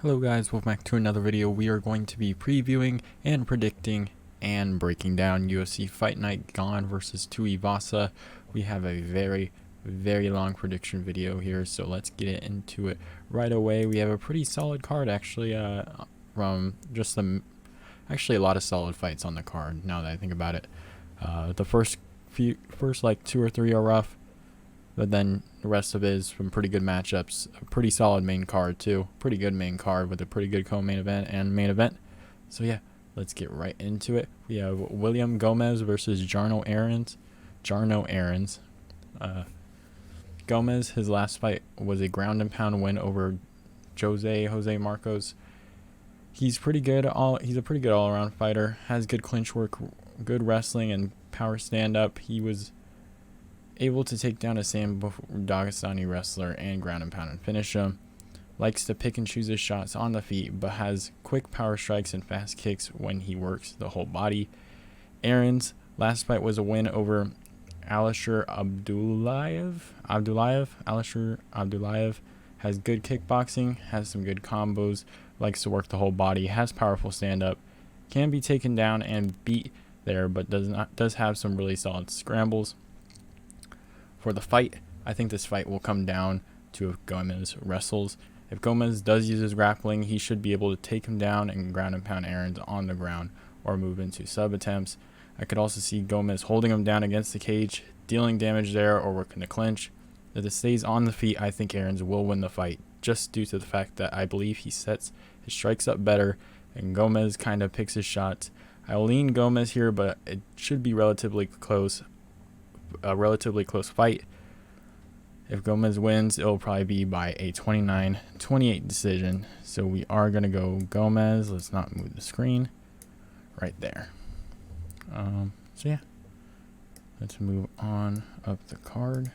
Hello guys, welcome back to another video. We are going to be previewing and predicting and breaking down UFC Fight Night Gane versus Tuivasa. We have a very long prediction video here, so let's get into it right away. We have a pretty solid card actually, from just actually a lot of solid fights on the card now that I think about it. The first like 2 or 3 are rough, but then the rest of it is from pretty good matchups. A pretty solid main card too. Pretty good main card with a pretty good co-main event and main event. So yeah, let's get right into it. We have Gomes versus Jarno Errens. Gomes, his last fight was a ground and pound win over Jose Marcos. He's pretty good. He's a pretty good all-around fighter. Has good clinch work, good wrestling, and power stand-up. He was able to take down a Dagestani wrestler and ground and pound and finish him. Likes to pick and choose his shots on the feet, but has quick power strikes and fast kicks when he works the whole body. Errens' last fight was a win over Alisher Abdullayev. Has good kickboxing, has some good combos, likes to work the whole body, has powerful stand-up, can be taken down and beat there, but does have some really solid scrambles. For the fight, I think this fight will come down to if Gomes wrestles. If Gomes does use his grappling, he should be able to take him down and ground and pound Errens on the ground or move into sub attempts. I could also see Gomes holding him down against the cage, dealing damage there, or working the clinch. If it stays on the feet, I think Errens will win the fight, just due to the fact that I believe he sets his strikes up better and Gomes kind of picks his shots. I will lean Gomes here, but it should be relatively close. A relatively close fight. If Gomes wins, it'll probably be by a 29-28 decision. So we are going to go Gomes. Let's not move the screen. Right there. So yeah. Let's move on up the card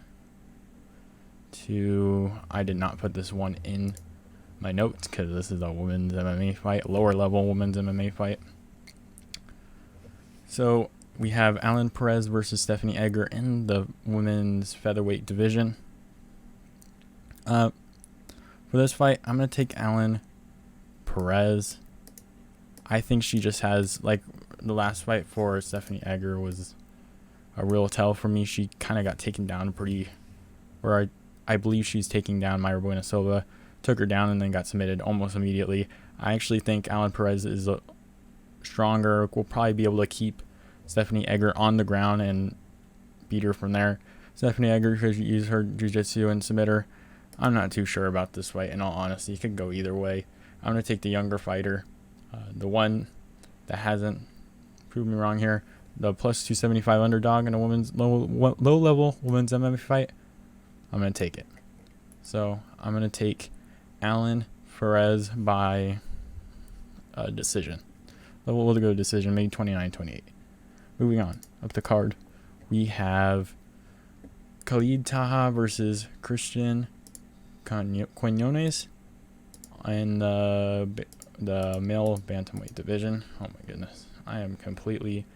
to... I did not put this one in my notes because this is a women's MMA fight. Lower level women's MMA fight. So we have Ailin Perez versus Stephanie Egger in the women's featherweight division. For this fight, I'm going to take Ailin Perez. I think she just has, like the last fight for Stephanie Egger was a real tell for me. She kind of got taken down I believe she's taking down Mayra Bueno Silva. Took her down and then got submitted almost immediately. I actually think Ailin Perez is stronger. Will probably be able to keep Stephanie Egger on the ground and beat her from there. Stephanie Egger could use her jiu-jitsu and submit her. I'm not too sure about this fight, in all honesty. It could go either way. I'm going to take the younger fighter. The one that hasn't proved me wrong here. The plus 275 underdog in a women's low-level women's MMA fight. I'm going to take it. So I'm going to take Ailin Perez by decision. We'll go decision, maybe 29-28. Moving on, up the card, we have Khalid Taha versus Cristian Quinonez in the male bantamweight division. Oh my goodness, I am completely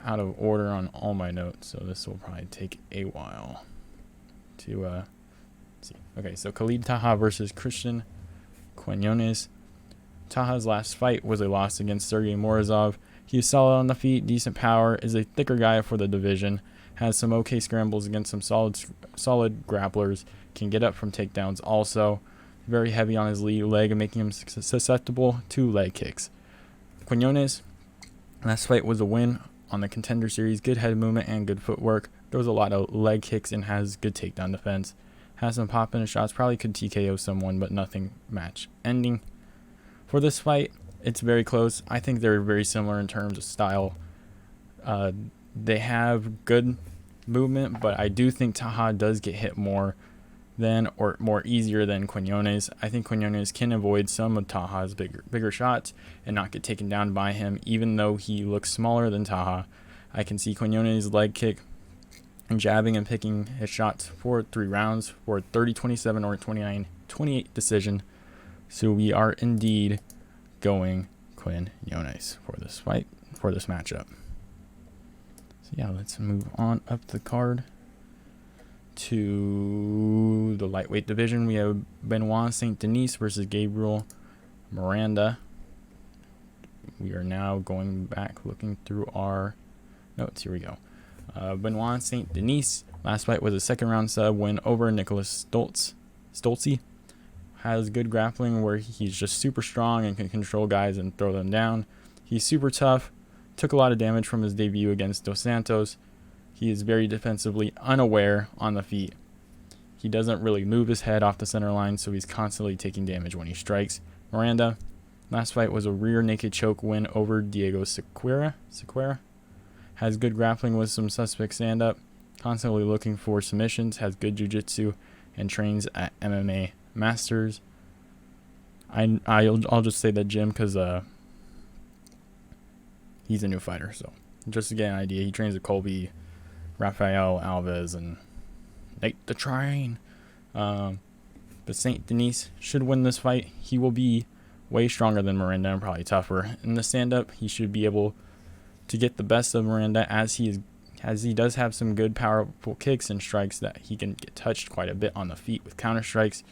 out of order on all my notes, so this will probably take a while to see. Okay, so Khalid Taha versus Cristian Quinonez. Taha's last fight was a loss against Sergey Morozov. He's solid on the feet, decent power, is a thicker guy for the division, has some okay scrambles against some solid grapplers, can get up from takedowns also. Very heavy on his lead leg and making him susceptible to leg kicks. Quinonez, last fight was a win on the Contender Series, good head movement and good footwork. Throws a lot of leg kicks and has good takedown defense. Has some pop in his shots, probably could TKO someone, but nothing match ending. For this fight, it's very close. I think they're very similar in terms of style. They have good movement, but I do think Taha does get hit more easier than Quinonez. I think Quinonez can avoid some of Taha's bigger shots and not get taken down by him, even though he looks smaller than Taha. I can see Quinonez's leg kick and jabbing and picking his shots for 3 rounds for 30-27 or 29-28 decision. So we are indeed going Quinonez for this fight, for this matchup. So yeah, let's move on up the card to the lightweight division. We have Benoit Sant-Denis versus Gabriel. Miranda. We are now going back, looking through our notes. Here we go. Benoit Sant-Denis. Last fight was a second round sub win over Nicholas Stoltzfus. Has good grappling where he's just super strong and can control guys and throw them down. He's super tough. Took a lot of damage from his debut against Dos Santos. He is very defensively unaware on the feet. He doesn't really move his head off the center line, so he's constantly taking damage when he strikes. Miranda. Last fight was a rear naked choke win over Diego Sequeira. Has good grappling with some suspect stand-up. Constantly looking for submissions. Has good jiu-jitsu and trains at MMA Masters. I'll just say that gym because he's a new fighter. So just to get an idea, he trains with Colby, Rafael Alves, and Nate the Train. But Sant-Denis should win this fight. He will be way stronger than Miranda and probably tougher. In the stand-up, he should be able to get the best of Miranda as he does have some good powerful kicks and strikes that he can get touched quite a bit on the feet with counter strikes.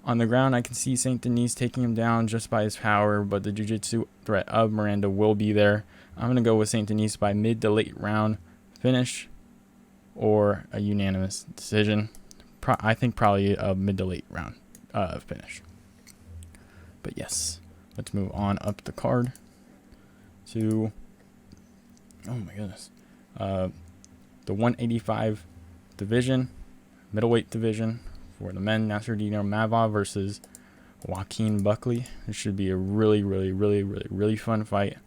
On the ground, I can see Sant-Denis taking him down just by his power, but the jiu-jitsu threat of Miranda will be there. I'm going to go with Sant-Denis by mid to late round finish or a unanimous decision. I think probably a mid to late round finish. But yes, let's move on up the card to, oh my goodness, the 185 division, middleweight division for the men. Nassourdine Imavov versus Joaquin Buckley. This should be a really fun fight.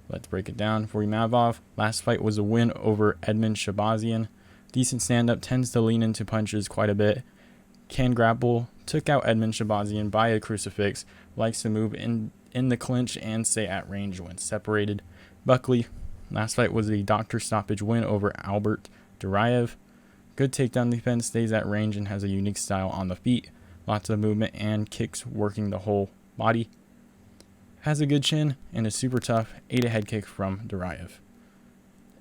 Let's break it down for Imavov. Last fight was a win over Edmund Shabazian. Decent stand-up, tends to lean into punches quite a bit. Can grapple, took out Edmund Shabazian by a crucifix. Likes to move in the clinch and stay at range when separated. Buckley, last fight was a doctor stoppage win over Albert Duraev. Good takedown defense, stays at range, and has a unique style on the feet. Lots of movement and kicks working the whole body. Has a good chin and is super tough. Ate a head kick from Duraev.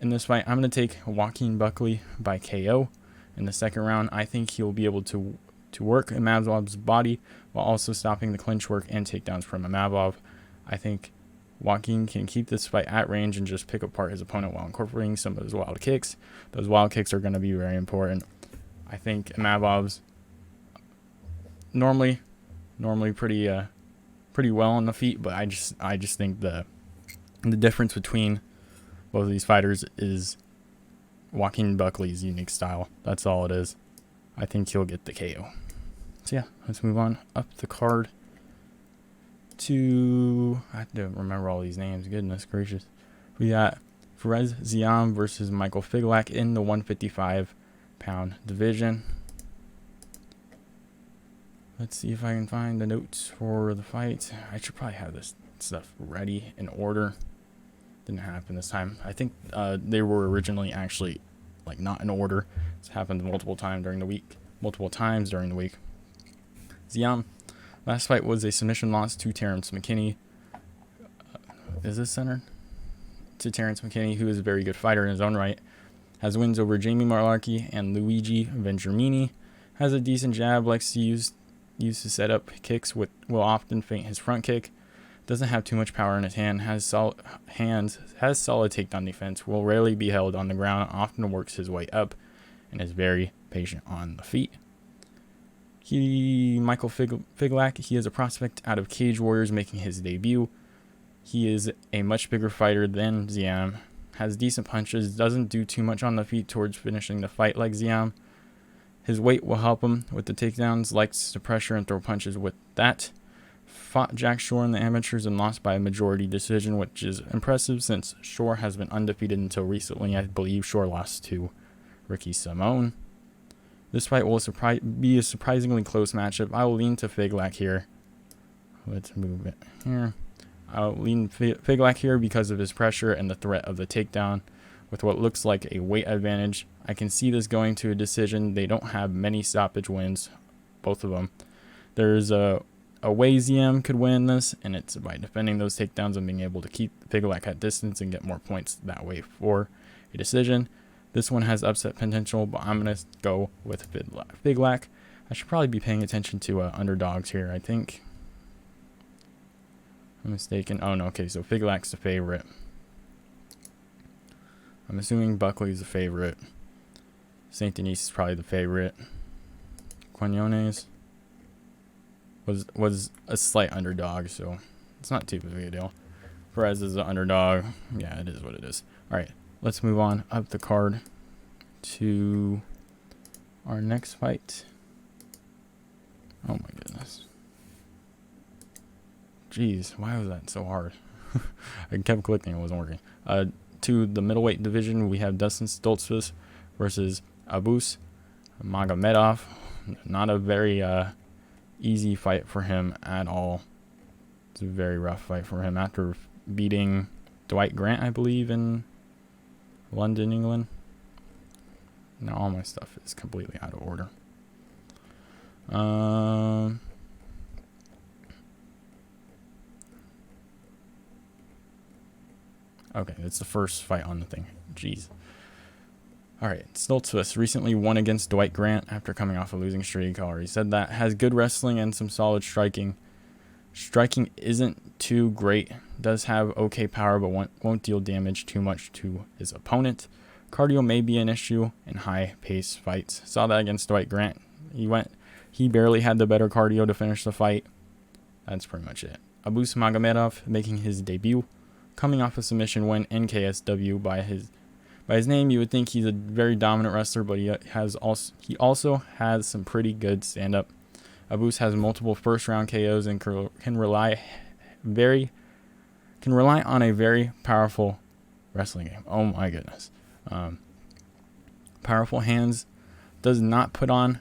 In this fight, I'm going to take Joaquin Buckley by KO. In the second round, I think he'll be able to work Imavov's body while also stopping the clinch work and takedowns from Imavov. I think Joaquin can keep this fight at range and just pick apart his opponent while incorporating some of his wild kicks. Those wild kicks are going to be very important. I think Imavov's normally pretty well on the feet, but I just think the difference between both of these fighters is Joaquin Buckley's unique style. That's all it is. I think he'll get the KO. So yeah, let's move on up the card to, I have to remember all these names. Goodness gracious. We got Perez Ziam versus Michael Figlak in the 155-pound division. Let's see if I can find the notes for the fight. I should probably have this stuff ready in order. Didn't happen this time. I think they were originally actually like not in order. It's happened multiple times during the week. Ziam, last fight was a submission loss to Terrence McKinney. Is this centered? To Terrence McKinney, who is a very good fighter in his own right. Has wins over Jamie Marlarkey and Luigi Vengermini. Has a decent jab, likes to use to set up kicks, will often feint his front kick. Doesn't have too much power in his hand. Has solid takedown defense. Will rarely be held on the ground. Often works his way up, and is very patient on the feet. Michael Figlak, he is a prospect out of Cage Warriors making his debut. He is a much bigger fighter than Ziam. Has decent punches. Doesn't do too much on the feet towards finishing the fight like Ziam. His weight will help him with the takedowns. Likes to pressure and throw punches with that. Fought Jack Shore in the amateurs and lost by a majority decision, which is impressive since Shore has been undefeated until recently. I believe Shore lost to Ricky Simone. This fight will be a surprisingly close matchup. I will lean to Figlak here. Let's move it here. I'll lean Figlak here because of his pressure and the threat of the takedown. With what looks like a weight advantage, I can see this going to a decision. They don't have many stoppage wins, both of them. There's a way Ziam could win this, and it's by defending those takedowns and being able to keep Figlak at distance and get more points that way for a decision. This one has upset potential, but I'm going to go with Figlak. I should probably be paying attention to underdogs here, I think. I'm mistaken. Oh, no. Okay, so Figlak's the favorite. I'm assuming Buckley's the favorite. Sant-Denis is probably the favorite. Quinonez was a slight underdog, so it's not too big a deal. Perez is the underdog. Yeah, it is what it is. All right, let's move on up the card to our next fight. Oh my goodness. Jeez, why was that so hard? I kept clicking, it wasn't working. To the middleweight division, we have Dustin Stoltzfus versus Abusupiyan Mogomedov. Not a very easy fight for him at all. It's a very rough fight for him after beating Dwight Grant, I believe, in London, England. Now all my stuff is completely out of order. Okay, it's the first fight on the thing. Jeez. Alright, Stoltzfus recently won against Dwight Grant after coming off a losing streak. I already said that. Has good wrestling and some solid striking. Striking isn't too great. Does have okay power, but won't deal damage too much to his opponent. Cardio may be an issue in high-paced fights. Saw that against Dwight Grant. He barely had the better cardio to finish the fight. That's pretty much it. Abusupiyan Mogomedov making his debut, coming off a submission win in KSW. By his name, you would think he's a very dominant wrestler, but he also has some pretty good stand-up. Abus has multiple first-round KOs and can rely on a very powerful wrestling game. Oh my goodness. Powerful hands, does not put on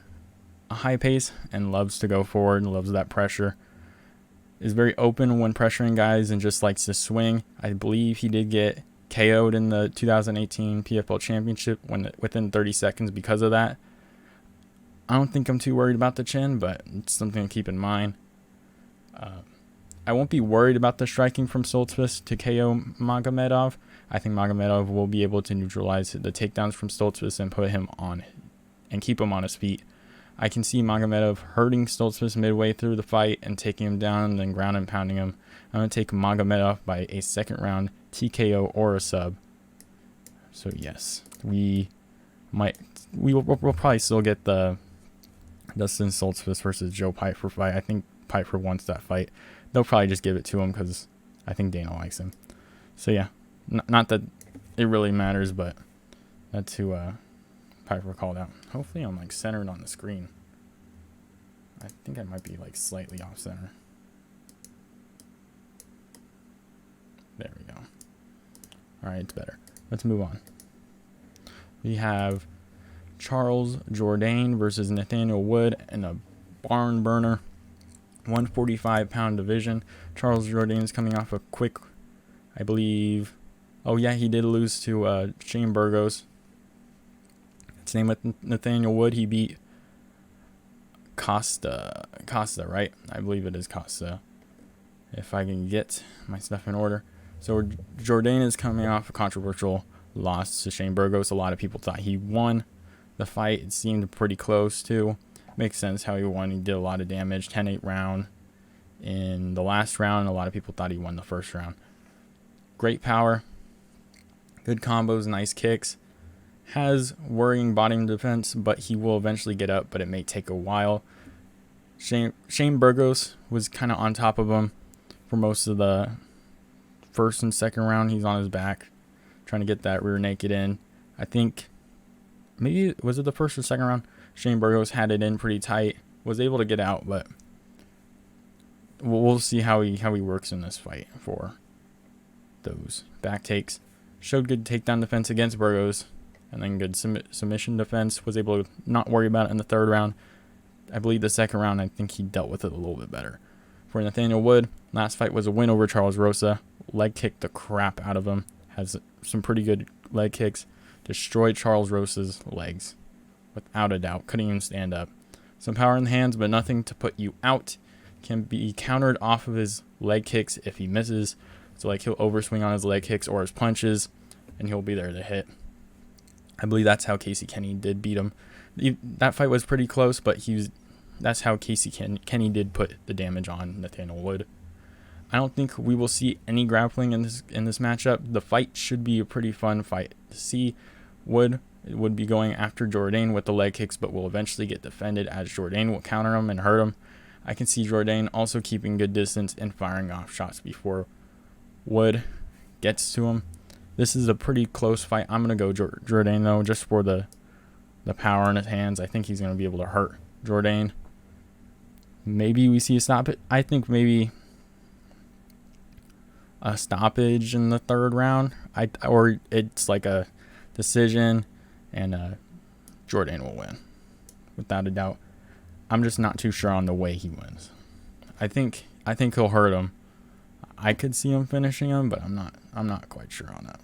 a high pace and loves to go forward, loves that pressure. Is very open when pressuring guys and just likes to swing. I believe he did get KO'd in the 2018 PFL Championship within 30 seconds because of that. I don't think I'm too worried about the chin, but it's something to keep in mind. I won't be worried about the striking from Stoltzfus to KO Mogomedov. I think Mogomedov will be able to neutralize the takedowns from Stoltzfus and put him on and keep him on his feet. I can see Mogomedov hurting Stoltzfus midway through the fight and taking him down and then ground and pounding him. I'm going to take Mogomedov by a second round TKO or a sub. So yes, we'll probably still get the Dustin Stoltzfus versus Joe Pyfer fight. I think Pyfer wants that fight. They'll probably just give it to him because I think Dana likes him. So yeah, not that it really matters, but that's who Pyfer called out. Hopefully I'm like centered on the screen. I think I might be like slightly off center. There we go. Alright, it's better. Let's move on. We have Charles Jourdain versus Nathaniel Wood in a barn burner 145-pound division. Charles Jourdain is coming off a quick, I believe. Oh yeah, he did lose to Shane Burgos. Same with Nathaniel Wood. He beat Costa, right? I believe it is Costa. If I can get my stuff in order. So Jourdain is coming off a controversial loss to Shane Burgos. A lot of people thought he won the fight. It seemed pretty close too. Makes sense how he won. He did a lot of damage. 10-8 round in the last round. A lot of people thought he won the first round. Great power. Good combos. Nice kicks. Has worrying bottom defense, but he will eventually get up, but it may take a while. Shane Burgos was kind of on top of him for most of the first and second round. He's on his back trying to get that rear naked in. I think maybe was it the first or second round? Shane Burgos had it in pretty tight, was able to get out, but we'll see how he works in this fight for those back takes. Showed good takedown defense against Burgos. And then good submission defense. Was able to not worry about it in the third round. I believe the second round, I think he dealt with it a little bit better. For Nathaniel Wood, last fight was a win over Charles Rosa. Leg kicked the crap out of him. Has some pretty good leg kicks. Destroyed Charles Rosa's legs. Without a doubt. Couldn't even stand up. Some power in the hands, but nothing to put you out. Can be countered off of his leg kicks if he misses. So like he'll overswing on his leg kicks or his punches. And he'll be there to hit. I believe that's how Casey Kenny did beat him. That fight was pretty close, but that's how Casey Kenny did put the damage on Nathaniel Wood. I don't think we will see any grappling in this matchup. The fight should be a pretty fun fight to see. Would be going after Jourdain with the leg kicks, but will eventually get defended as Jourdain will counter him and hurt him. I can see Jourdain also keeping good distance and firing off shots before Wood gets to him. This is a pretty close fight. I'm going to go Jourdain, though, just for the power in his hands. I think he's going to be able to hurt Jourdain. Maybe we see a stoppage. I think maybe a stoppage in the third round. Or it's like a decision, and Jourdain will win, without a doubt. I'm just not too sure on the way he wins. I think he'll hurt him. I could see him finishing him, but I'm not quite sure on that.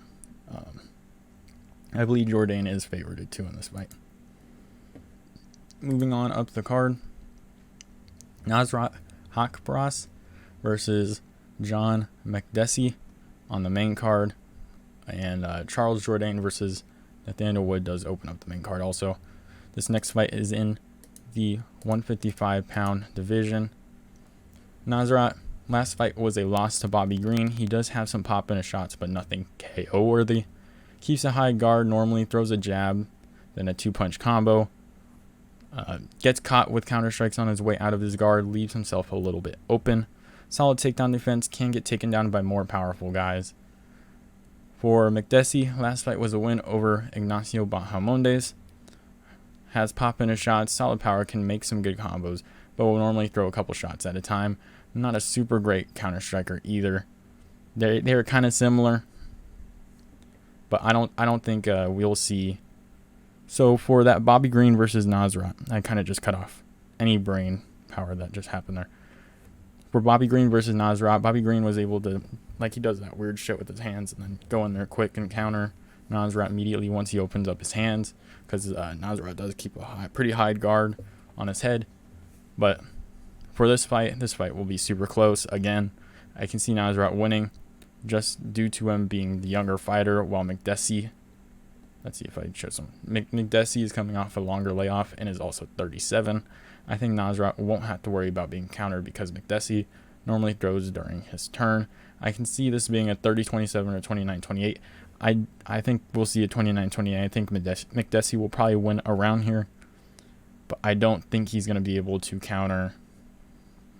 I believe Jourdain is favored too in this fight. Moving on up the card, Nasrat Hakparas versus John McDessie on the main card, and Charles Jourdain versus Nathaniel Wood does open up the main card also. This next fight is in the 155-pound division. Nasrat, last fight was a loss to Bobby Green. He does have some pop in his shots, but nothing KO worthy. Keeps a high guard, normally throws a jab, then a 2-punch combo. Gets caught with counter strikes on his way out of his guard, leaves himself a little bit open. Solid takedown defense, can get taken down by more powerful guys. For McDessie, last fight was a win over Ignacio Bahamondes. Has pop in his shots, solid power, can make some good combos, but will normally throw a couple shots at a time. Not a super great counter striker either. They're kind of similar, but I don't think we'll see. So for that Bobby Green versus Nasrat, I kind of just cut off any brain power that just happened there. For Bobby Green versus Nasrat, Bobby Green was able to, like, he does that weird shit with his hands and then go in there quick and counter Nasrat immediately once he opens up his hands, because Nasrat does keep a pretty high guard on his head. But for this fight will be super close. Again, I can see Nasrat winning just due to him being the younger fighter, while McDessie, let's see if I can show some. McDessie is coming off a longer layoff and is also 37. I think Nasrat won't have to worry about being countered because McDessie normally throws during his turn. I can see this being a 30-27 or 29-28. I think we'll see a 29-28. I think McDessie will probably win around here, but I don't think he's going to be able to counter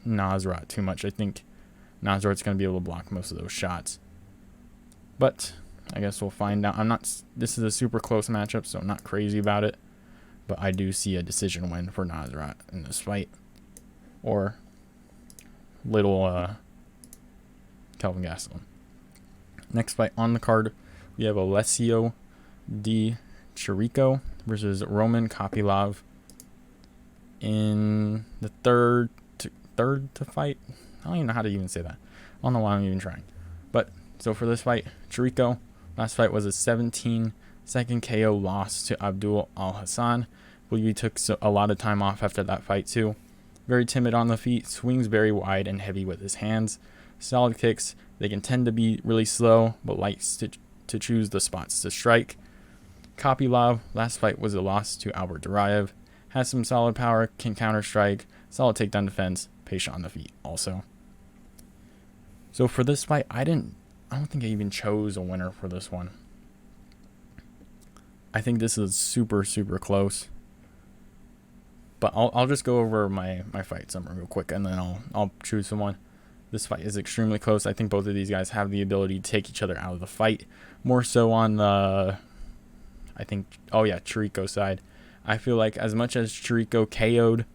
Nasrat too much. I think Nasrat's going to be able to block most of those shots, but I guess we'll find out. This is a super close matchup, so I'm not crazy about it, but I do see a decision win for Nasrat in this fight, or little Kelvin Gastelum. Next fight on the card, we have Alessio Di Chirico versus Roman Kopylov in the third to fight. I don't even know how to even say that. I don't know why I'm even trying. But so for this fight, Chirico, last fight was a 17-second KO loss to Abdul Al Hassan. I believe he took a lot of time off after that fight too. Very timid on the feet, swings very wide and heavy with his hands. Solid kicks. They can tend to be really slow, but likes to choose the spots to strike. Kopylov, last fight was a loss to Albert Duraev. Has some solid power, can counter strike, solid takedown defense, patient on the feet also. So for this fight, I don't think I even chose a winner for this one. I think this is super, super close. But I'll just go over my fight summary real quick, and then I'll choose someone. This fight is extremely close. I think both of these guys have the ability to take each other out of the fight. More so on the, Chirico side. I feel like as much as Chirico KO'd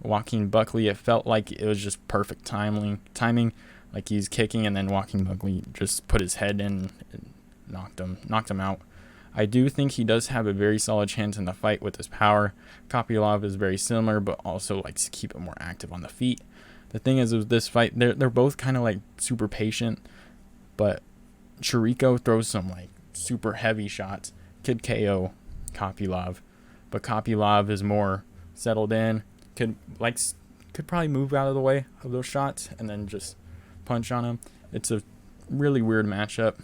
Joaquin Buckley, it felt like it was just perfect timing. Like he's kicking and then Joaquin Buckley just put his head in and knocked him out. I do think he does have a very solid chance in the fight with his power. Kopylov is very similar, but also likes to keep it more active on the feet. The thing is with this fight, they're both kind of like super patient, but Chirico throws some like super heavy shots, could KO Kopylov, but Kopylov is more settled in, could probably move out of the way of those shots and then just punch on him. It's a really weird matchup,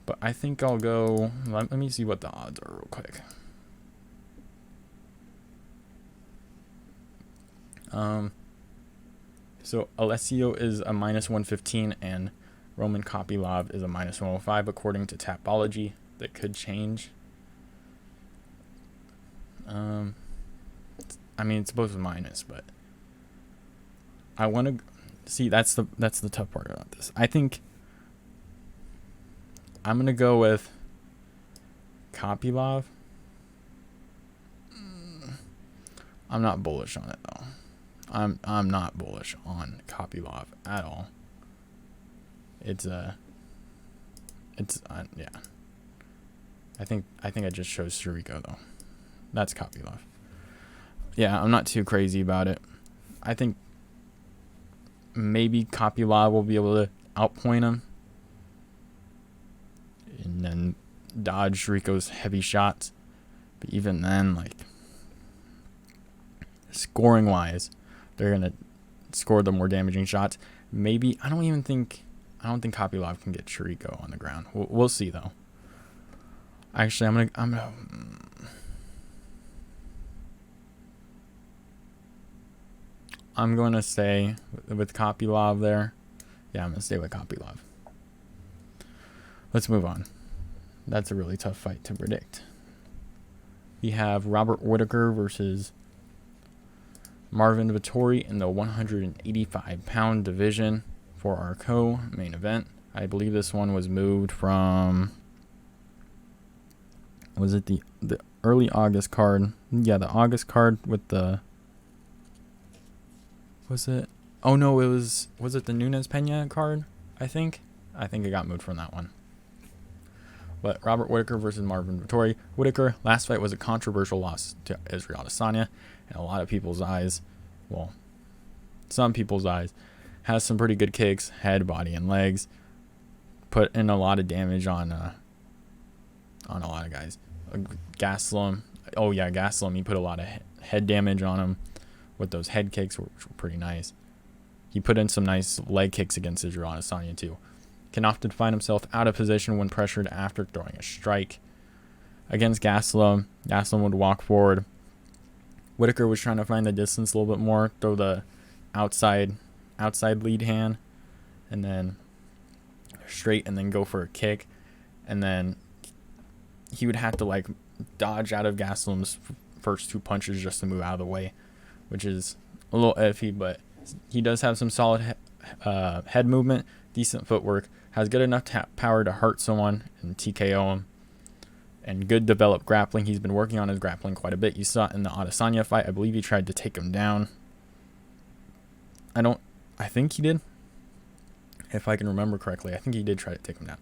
but I think I'll go. Let me see what the odds are real quick. So Alessio is a -115 and Roman Kopylov is a -105 according to Tapology. That could change. I mean, it's both a minus, but I want to see. That's the tough part about this. I think I'm gonna go with Kopylov. I'm not bullish on it though. I'm not bullish on Kopylov at all. Yeah. I think I just chose Ciryl though. That's Kopylov. Yeah, I'm not too crazy about it. I think maybe Kopylov will be able to outpoint him and then dodge Ciry's heavy shots. But even then, like, scoring wise, they're gonna score the more damaging shots. Maybe I don't think Kopylov can get Ciryl on the ground. We'll see though. Actually, I'm going to stay with Kopylov there. Yeah, I'm going to stay with Kopylov. Let's move on. That's a really tough fight to predict. We have Robert Whittaker versus Marvin Vettori in the 185-pound division for our co-main event. I believe this one was moved from... Was it the early August card? Yeah, the August card with the... Was it? Oh no, was it the Nunes Pena card? I think it got moved from that one. But Robert Whittaker versus Marvin Vettori. Whittaker, last fight was a controversial loss to Israel Adesanya. In a lot of people's eyes, well, some people's eyes, has some pretty good kicks, head, body, and legs. Put in a lot of damage on a lot of guys. Gastelum. Oh yeah, Gastelum. He put a lot of head damage on him with those head kicks, which were pretty nice. He put in some nice leg kicks against Israel Adesanya too. Can often find himself out of position when pressured after throwing a strike. Against Gastelum, Gastelum would walk forward. Whittaker was trying to find the distance a little bit more, throw the outside lead hand, and then straight, and then go for a kick, and then he would have to like dodge out of Gastelum's first two punches just to move out of the way, which is a little iffy, but he does have some solid head movement, decent footwork, has good enough power to hurt someone and TKO him, and good developed grappling. He's been working on his grappling quite a bit. You saw it in the Adesanya fight. I believe he tried to take him down. I think he did. If I can remember correctly, I think he did try to take him down.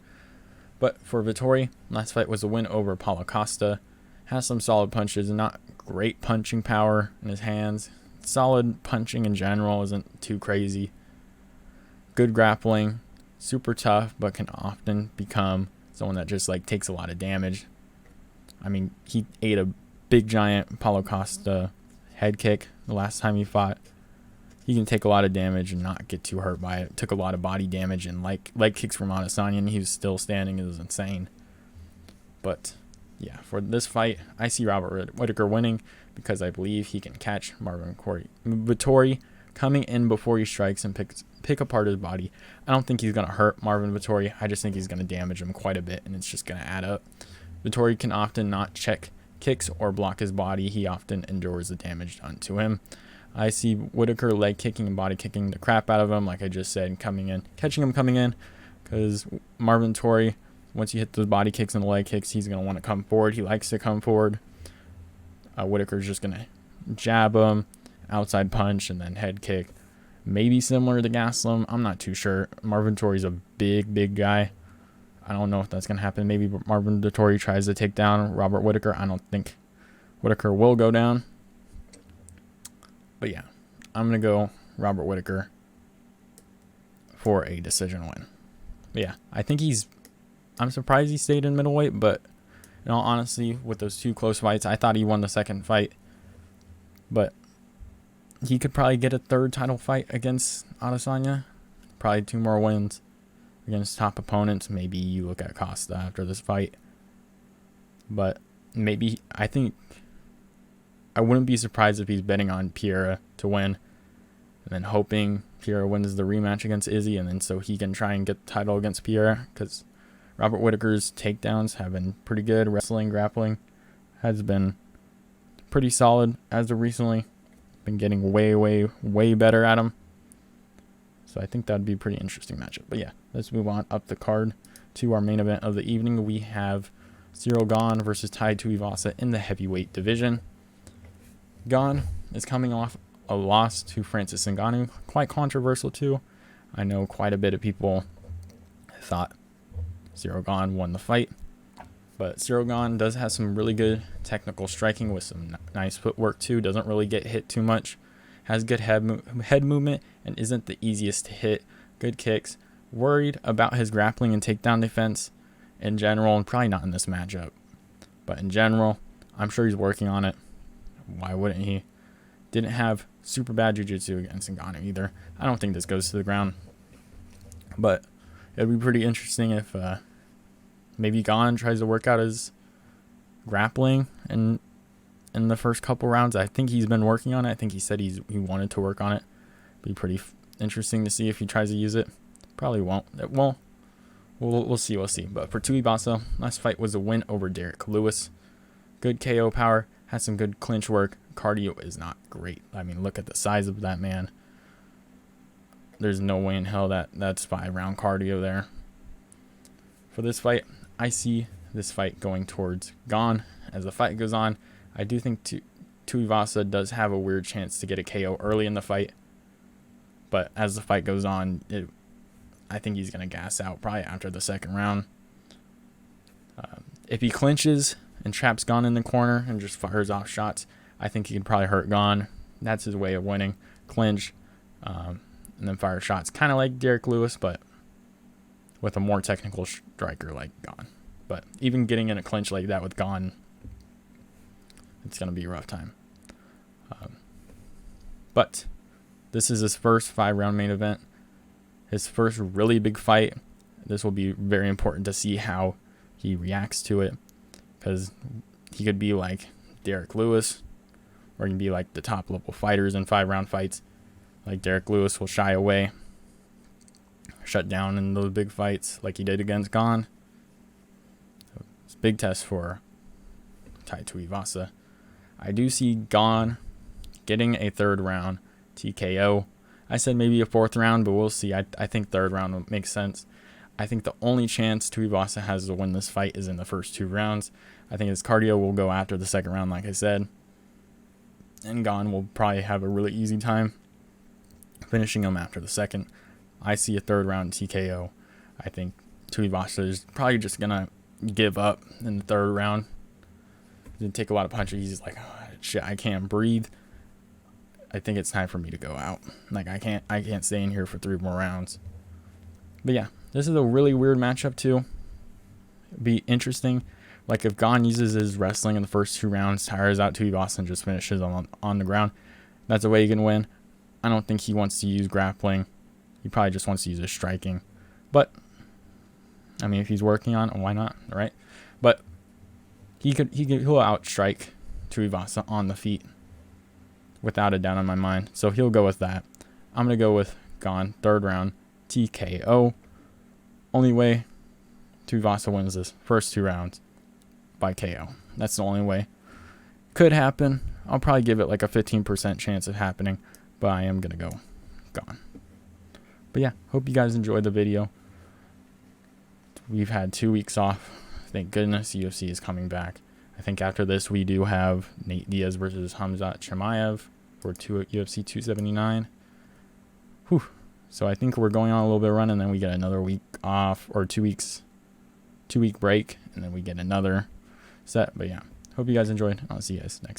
But for Vettori, last fight was a win over Paulo Costa. Has some solid punches and not great punching power in his hands. Solid punching in general, isn't too crazy. Good grappling, super tough, but can often become someone that just like takes a lot of damage. I mean, he ate a big giant Paulo Costa head kick the last time he fought. He can take a lot of damage and not get too hurt by it. Took a lot of body damage and leg kicks from Adesanya, and he was still standing. It was insane. But yeah, for this fight, I see Robert Whittaker winning because I believe he can catch Marvin Vettori coming in before he strikes and pick apart his body. I don't think he's going to hurt Marvin Vettori. I just think he's going to damage him quite a bit, and it's just going to add up. Vettori can often not check kicks or block his body. He often endures the damage done to him. I see Whittaker leg kicking and body kicking the crap out of him, like I just said, coming in, catching him coming in, because Marvin Vettori, once you hit those body kicks and the leg kicks, he's going to want to come forward. He likes to come forward. Whittaker's just going to jab him, outside punch, and then head kick. Maybe similar to Gastelum. I'm not too sure. Marvin Vettori's a big guy. I don't know if that's going to happen. Maybe Marvin Vettori tries to take down Robert Whittaker. I don't think Whittaker will go down. But yeah, I'm going to go Robert Whittaker for a decision win. But yeah, I think I'm surprised he stayed in middleweight, but in all honesty, with those two close fights, I thought he won the second fight. But he could probably get a third title fight against Adesanya. Probably 2 more wins against top opponents. Maybe you look at Costa after this fight. But maybe, I wouldn't be surprised if he's betting on Pereira to win. and then hoping Pierre wins the rematch against Izzy, and then so he can try and get the title against Pierre, because Robert Whittaker's takedowns have been pretty good. Wrestling, grappling has been pretty solid as of recently. Been getting way better at him. So I think that'd be a pretty interesting matchup. But yeah, let's move on up the card to our main event of the evening. We have Ciryl Gane versus Tuivasa in the heavyweight division. Gane is coming off a loss to Francis Ngannou. Quite controversial too. I know quite a bit of people thought Ciryl Gane won the fight. But Ciryl Gane does have some really good technical striking with some nice footwork too. Doesn't really get hit too much. Has good head movement and isn't the easiest to hit. Good kicks. Worried about his grappling and takedown defense in general, and probably not in this matchup. But in general, I'm sure he's working on it. Why wouldn't he? Didn't have super bad jiu-jitsu against Ngannou either. I don't think this goes to the ground. But it would be pretty interesting if maybe Gane tries to work out his grappling in the first couple rounds. I think he's been working on it. I think he said he wanted to work on it. Be pretty interesting to see if he tries to use it. Probably won't. Well, we'll see. We'll see. But for Tuivasa, last fight was a win over Derek Lewis. Good KO power. Has some good clinch work. Cardio is not great. I mean, look at the size of that man. There's no way in hell that's 5-round cardio there. For this fight, I see this fight going towards Gane. As the fight goes on, I do think Tuivasa does have a weird chance to get a KO early in the fight. But as the fight goes on, I think he's going to gas out probably after the second round. If he clinches and traps Gane in the corner and just fires off shots, I think he can probably hurt Gane. That's his way of winning. Clinch and then fire shots. Kind of like Derek Lewis, but with a more technical striker like Gane. But even getting in a clinch like that with Gane, it's going to be a rough time. But this is his first 5-round main event. His first really big fight. This will be very important to see how he reacts to it. Because he could be like Derek Lewis, or he can be like the top level fighters in 5-round fights. Like Derek Lewis will shy away, shut down in those big fights like he did against Gane. So it's a big test for Tuivasa. I do see Gane getting a 3rd round TKO. I said maybe a 4th round, but we'll see. I think 3rd round will make sense. I think the only chance Tuivasa has to win this fight is in the first 2 rounds. I think his cardio will go after the 2nd round, like I said. And Gane will probably have a really easy time finishing him after the 2nd. I see a 3rd round TKO. I think Tuivasa is probably just going to give up in the 3rd round. He didn't take a lot of punches. He's like, oh, shit, I can't breathe. I think it's time for me to go out. Like, I can't stay in here for 3 more rounds. But yeah, this is a really weird matchup too. It'd be interesting. Like if Gane uses his wrestling in the first 2 rounds, tires out Tuivasa and just finishes on the ground, that's a way he can win. I don't think he wants to use grappling. He probably just wants to use his striking. But I mean, if he's working on it, why not? All right. But he'll outstrike Tuivasa on the feet, without a doubt in my mind. So he'll go with that. I'm gonna go with Gane 3rd round TKO. Only way Tuivasa wins this first 2 rounds by KO. That's the only way. Could happen. I'll probably give it like a 15% chance of happening, but I am gonna go Gane. But yeah, hope you guys enjoyed the video. We've had 2 weeks off. Thank goodness UFC is coming back. I think after this we do have Nate Diaz versus Khamzat Chimaev for UFC 279. Whew. So I think we're going on a little bit of run, and then we get another week off, or 2 weeks, 2-week break, and then we get another set. But yeah, hope you guys enjoyed. I'll see you guys next time.